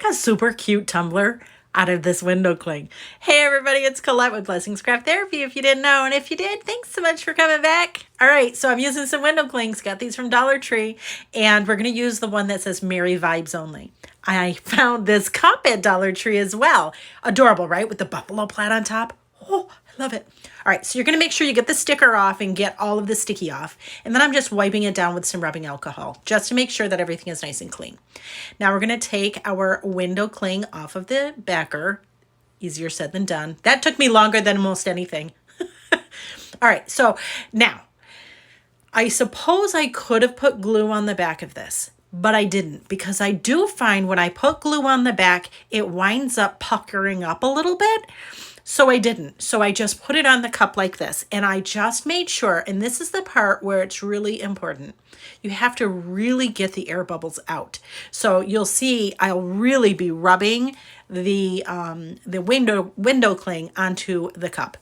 make a super cute tumbler out of this window cling. Hey everybody, it's Colette with Blessings Craft Therapy, if you didn't know, and if you did, thanks so much for coming back. All right, so I'm using some window clings, got these from Dollar Tree, and we're gonna use the one that says Merry Vibes Only. I found this cup at Dollar Tree as well. Adorable, right? With the buffalo plaid on top. Oh, I love it. All right, so you're gonna make sure you get the sticker off and get all of the sticky off. And then I'm just wiping it down with some rubbing alcohol, just to make sure that everything is nice and clean. Now we're gonna take our window cling off of the backer. Easier said than done. That took me longer than most anything. All right, so now, I suppose I could have put glue on the back of this, but I didn't, because I do find when I put glue on the back, it winds up puckering up a little bit. So I didn't. So I just put it on the cup like this, and I just made sure, and this is the part where it's really important. You have to really get the air bubbles out. So you'll see I'll really be rubbing the window cling onto the cup.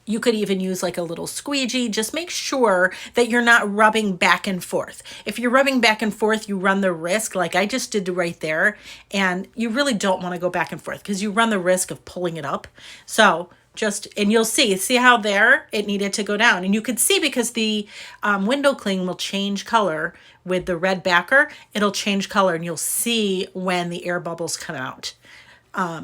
You could even use like a little squeegee. Just make sure that you're not rubbing back and forth. If you're rubbing back and forth, you run the risk, like I just did right there, and you really don't want to go back and forth because you run the risk of pulling it up. So and you'll see how there it needed to go down. And you could see because the window cling will change color with the red backer, it'll change color and you'll see when the air bubbles come out.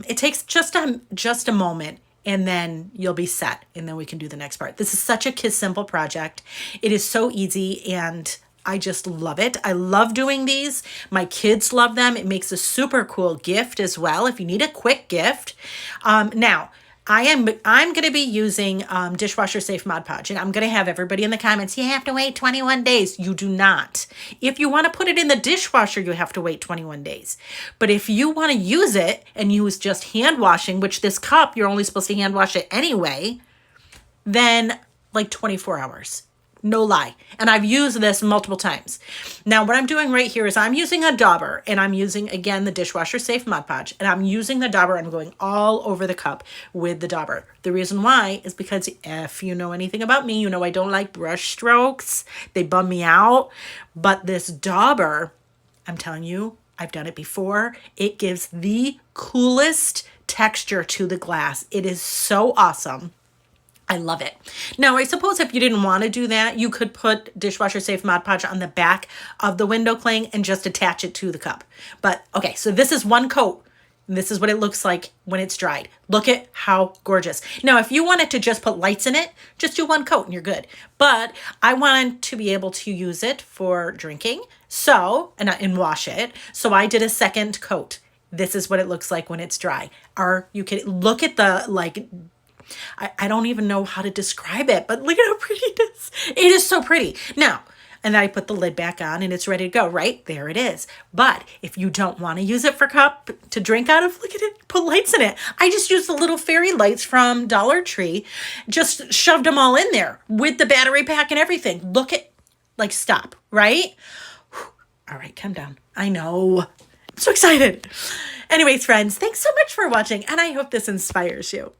It takes just a moment, and then you'll be set, and then we can do the next part. This is such a simple project. It is so easy, and I just love it. I love doing these. My kids love them. It makes a super cool gift as well if you need a quick gift. Now, I'm going to be using dishwasher safe Mod Podge, and I'm going to have everybody in the comments, you have to wait 21 days. You do not. If you want to put it in the dishwasher, you have to wait 21 days. But if you want to use it and use just hand washing, which this cup, you're only supposed to hand wash it anyway, then like 24 hours. No lie. And I've used this multiple times. Now, what I'm doing right here is I'm using a dauber, and I'm using, again, the dishwasher safe Mod Podge, and I'm using the dauber. I'm going all over the cup with the dauber. The reason why is because if you know anything about me, you know I don't like brush strokes. They bum me out. But this dauber, I'm telling you, I've done it before. It gives the coolest texture to the glass. It is so awesome. I love it. Now, I suppose if you didn't want to do that, you could put dishwasher safe Mod Podge on the back of the window cling and just attach it to the cup. But okay, so this is one coat. This is what it looks like when it's dried. Look at how gorgeous. Now, if you wanted to just put lights in it, just do one coat and you're good. But I wanted to be able to use it for drinking, and wash it. So I did a second coat. This is what it looks like when it's dry. Or you can look at the I don't even know how to describe it, but look at how pretty it is. It is so pretty. Now, and then I put the lid back on and it's ready to go, right? There it is. But if you don't want to use it for cup to drink out of, look at it, put lights in it. I just used the little fairy lights from Dollar Tree, just shoved them all in there with the battery pack and everything. Look at, stop, right? Whew. All right, calm down. I know. I'm so excited. Anyways, friends, thanks so much for watching, and I hope this inspires you.